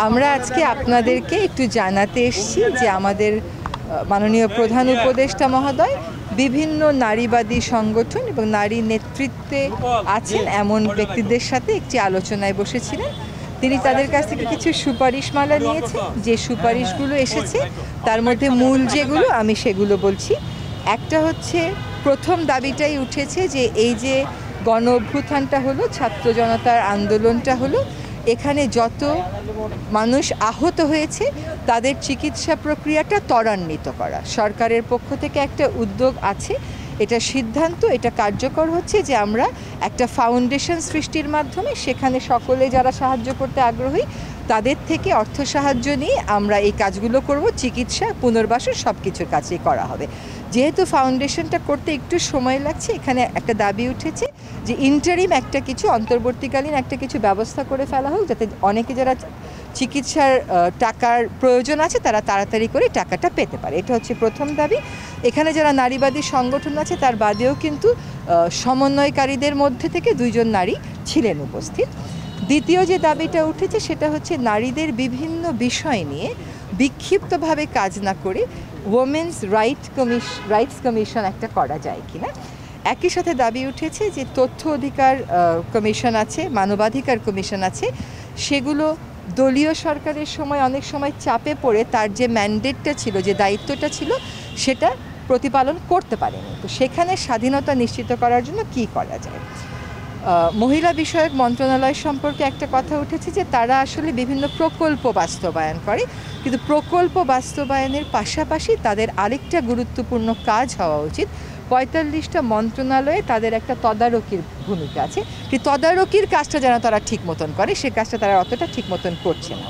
আমরা আজকে আপনাদেরকে একটু জানাতে এসেছি যে আমাদের মাননীয় প্রধান উপদেষ্টা মহোদয় বিভিন্ন নারীবাদী সংগঠন এবং নারী নেতৃত্বে আছেন এমন ব্যক্তিদের সাথে একটি আলোচনায় বসেছিলেন। তিনি তাদের কাছ থেকে কিছু সুপারিশমালা নিয়েছেন। যে সুপারিশগুলো এসেছে তার মধ্যে মূল যেগুলো আমি সেগুলো বলছি। একটা হচ্ছে, প্রথম দাবিটাই উঠেছে যে এই যে গণ অভ্যুত্থানটা হলো, ছাত্র জনতার আন্দোলনটা হলো, এখানে যত মানুষ আহত হয়েছে তাদের চিকিৎসা প্রক্রিয়াটা ত্বরান্বিত করা। সরকারের পক্ষ থেকে একটা উদ্যোগ আছে, এটা সিদ্ধান্ত, এটা কার্যকর হচ্ছে যে আমরা একটা ফাউন্ডেশন সৃষ্টির মাধ্যমে সেখানে সকলে যারা সাহায্য করতে আগ্রহী তাদের থেকে অর্থ সাহায্য নিয়ে আমরা এই কাজগুলো করব। চিকিৎসা, পুনর্বাসন সব কিছুর কাজই করা হবে। যেহেতু ফাউন্ডেশনটা করতে একটু সময় লাগছে, এখানে একটা দাবি উঠেছে যে ইন্টারিম একটা কিছু, অন্তর্বর্তীকালীন একটা কিছু ব্যবস্থা করে ফেলা হোক, যাতে অনেকে যারা চিকিৎসার টাকার প্রয়োজন আছে তারা তাড়াতাড়ি করে টাকাটা পেতে পারে। এটা হচ্ছে প্রথম দাবি। এখানে যারা নারীবাদী সংগঠন আছে তার বাদেও কিন্তু সমন্বয়কারীদের মধ্যে থেকে 2 জন নারী ছিলেন উপস্থিত। দ্বিতীয় যে দাবিটা উঠেছে সেটা হচ্ছে নারীদের বিভিন্ন বিষয় নিয়ে বিক্ষিপ্তভাবে কাজ না করে ওমেন্স রাইটস কমিশন একটা করা যায় কিনা। একই সাথে দাবি উঠেছে যে তথ্য অধিকার কমিশন আছে, মানবাধিকার কমিশন আছে, সেগুলো দলীয় সরকারের সময় অনেক সময় চাপে পড়ে তার যে ম্যান্ডেটটা ছিল, যে দায়িত্বটা ছিল, সেটা প্রতিপালন করতে পারেনি। তো সেখানে স্বাধীনতা নিশ্চিত করার জন্য কি করা যায়। মহিলা বিষয়ক মন্ত্রণালয় সম্পর্কে একটা কথা উঠেছে যে তারা আসলে বিভিন্ন প্রকল্প বাস্তবায়ন করে, কিন্তু প্রকল্প বাস্তবায়নের পাশাপাশি তাদের আরেকটা গুরুত্বপূর্ণ কাজ হওয়া উচিত। 45টা মন্ত্রণালয়ে তাদের একটা তদারকির ভূমিকা আছে, কিন্তু তদারকির কাজটা যেন তারা ঠিক মতন করে, সে কাজটা তারা অতটা ঠিক মতন করছে না।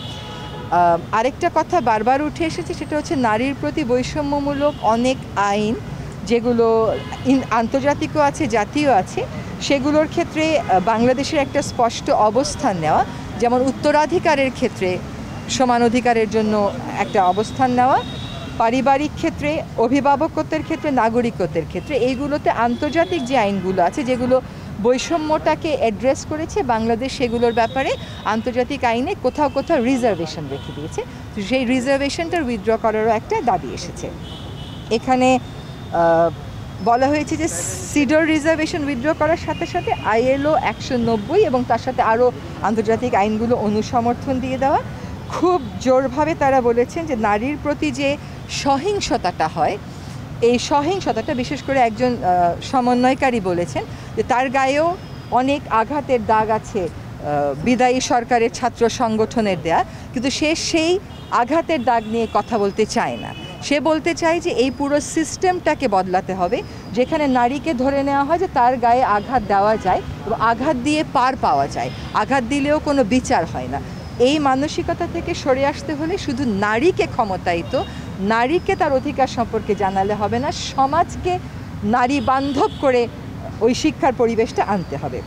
আরেকটা কথা বারবার উঠে এসেছে, সেটা হচ্ছে নারীর প্রতি বৈষম্যমূলক অনেক আইন, যেগুলো আন্তর্জাতিকও আছে, জাতীয় আছে, সেগুলোর ক্ষেত্রে বাংলাদেশের একটা স্পষ্ট অবস্থান নেওয়া। যেমন উত্তরাধিকারের ক্ষেত্রে সমান অধিকারের জন্য একটা অবস্থান নেওয়া, পারিবারিক ক্ষেত্রে, অভিভাবকত্বের ক্ষেত্রে, নাগরিকত্বের ক্ষেত্রে, এইগুলোতে আন্তর্জাতিক যে আইনগুলো আছে যেগুলো বৈষম্যটাকে অ্যাড্রেস করেছে, বাংলাদেশ সেগুলোর ব্যাপারে আন্তর্জাতিক আইনে কোথাও কোথাও রিজার্ভেশন রেখে দিয়েছে। তো সেই রিজার্ভেশনটা উইথড্র করারও একটা দাবি এসেছে। এখানে বলা হয়েছে যে সিডর রিজার্ভেশন উইথড্র করার সাথে সাথে ILO 190 এবং তার সাথে আরও আন্তর্জাতিক আইনগুলো অনুসমর্থন দিয়ে দেওয়া। খুব জোরভাবে তারা বলেছেন যে নারীর প্রতি যে সহিংসতাটা হয়, এই সহিংসতাটা, বিশেষ করে একজন সমন্বয়কারী বলেছেন যে তার গায়েও অনেক আঘাতের দাগ আছে বিদায়ী সরকারের ছাত্র সংগঠনের দেয়া, কিন্তু সে সেই আঘাতের দাগ নিয়ে কথা বলতে চায় না। সে বলতে চায় যে এই পুরো সিস্টেমটাকে বদলাতে হবে, যেখানে নারীকে ধরে নেওয়া হয় যে তার গায়ে আঘাত দেওয়া যায় এবং আঘাত দিয়ে পার পাওয়া যায়, আঘাত দিলেও কোনো বিচার হয় না। এই মানসিকতা থেকে সরে আসতে হলে শুধু নারীকে ক্ষমতায়িত, নারীকে তার অধিকার সম্পর্কে জানালে হবে না, সমাজকে নারী বান্ধব করে ওই শিক্ষার পরিবেশটা আনতে হবে।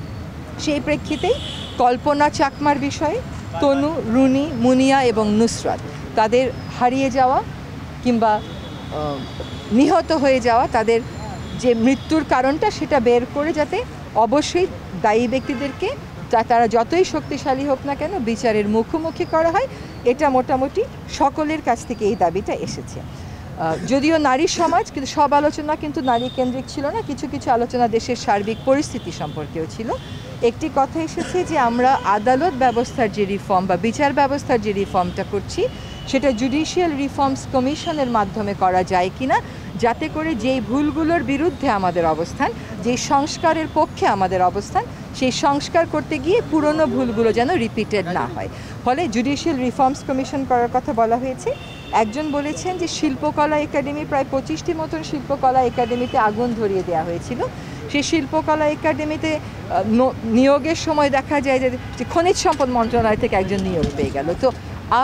সেই প্রেক্ষিতেই কল্পনা চাকমার বিষয়ে তনু, রুনি, মুনিয়া এবং নুসরাত, তাদের হারিয়ে যাওয়া কিংবা নিহত হয়ে যাওয়া, তাদের যে মৃত্যুর কারণটা সেটা বের করে যাতে অবশ্যই দায়ী ব্যক্তিদেরকে, তারা যতই শক্তিশালী হোক না কেন, বিচারের মুখোমুখি করা হয়। এটা মোটামুটি সকলের কাছ থেকে এই দাবিটা এসেছে। যদিও নারী সমাজ, কিন্তু সব আলোচনা কিন্তু নারী কেন্দ্রিক ছিল না, কিছু কিছু আলোচনা দেশের সার্বিক পরিস্থিতি সম্পর্কেও ছিল। একটি কথা এসেছে যে আমরা আদালত ব্যবস্থার যে রিফর্ম বা বিচার ব্যবস্থার যে রিফর্মটা করছি সেটা জুডিশিয়াল রিফর্মস কমিশনের মাধ্যমে করা যায় কিনা, যাতে করে যেই ভুলগুলোর বিরুদ্ধে আমাদের অবস্থান, যেই সংস্কারের পক্ষে আমাদের অবস্থান, সেই সংস্কার করতে গিয়ে পুরনো ভুলগুলো যেন রিপিটেড না হয়। ফলে জুডিশিয়াল রিফর্মস কমিশন করার কথা বলা হয়েছে। একজন বলেছেন যে শিল্পকলা একাডেমি, প্রায় 25টি মতন শিল্পকলা একাডেমিতে আগুন ধরিয়ে দেওয়া হয়েছিল। সেই শিল্পকলা একাডেমিতে নিয়োগের সময় দেখা যায় যে খনিজ সম্পদ মন্ত্রণালয় থেকে একজন নিয়োগ পেয়ে গেল। তো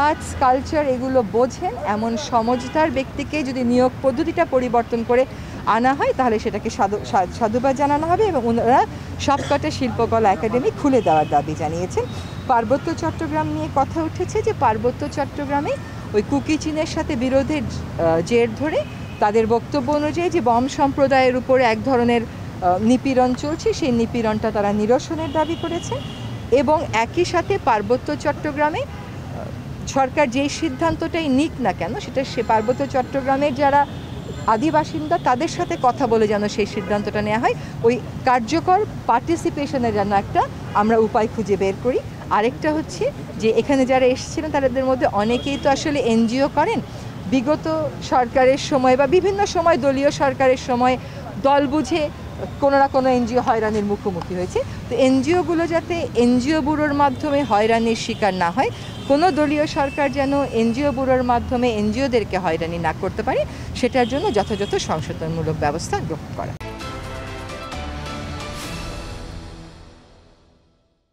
আর্টস, কালচার এগুলো বোঝেন এমন সমঝদার ব্যক্তিকে যদি নিয়োগ পদ্ধতিটা পরিবর্তন করে আনা হয় তাহলে সেটাকে সাধুবাদ জানানো হবে এবং ওনারা সবকটা শিল্পকলা একাডেমি খুলে দেওয়ার দাবি জানিয়েছেন। পার্বত্য চট্টগ্রাম নিয়ে কথা উঠেছে যে পার্বত্য চট্টগ্রামে ওই কুকি চীনের সাথে বিরোধের জের ধরে তাদের বক্তব্য অনুযায়ী যে বম সম্প্রদায়ের উপরে এক ধরনের নিপীড়ন চলছে, সেই নিপীড়নটা তারা নিরসনের দাবি করেছে। এবং একই সাথে পার্বত্য চট্টগ্রামে সরকার যেই সিদ্ধান্তটাই নিক না কেন সেটা সে পার্বত্য চট্টগ্রামের যারা আদিবাসিন্দা তাদের সাথে কথা বলে যেন সেই সিদ্ধান্তটা নেওয়া হয়, ওই কার্যকর পার্টিসিপেশনের জন্য একটা আমরা উপায় খুঁজে বের করি। আরেকটা হচ্ছে যে এখানে যারা এসেছিলেন তাদের মধ্যে অনেকেই তো আসলে এনজিও করেন। বিগত সরকারের সময় বা বিভিন্ন সময় দলীয় সরকারের সময় দল বুঝে কোনো না কোনো এনজিও হয়রানির মুখোমুখি হয়েছে। তো এনজিওগুলো যাতে এনজিও ব্যুরোর মাধ্যমে হয়রানির শিকার না হয়, কোনো দলীয় সরকার যেন এনজিও ব্যুরোর মাধ্যমে এনজিওদেরকে হয়রানি না করতে পারে, সেটার জন্য যথাযথ সংশোধনমূলক ব্যবস্থা গ্রহণ করা।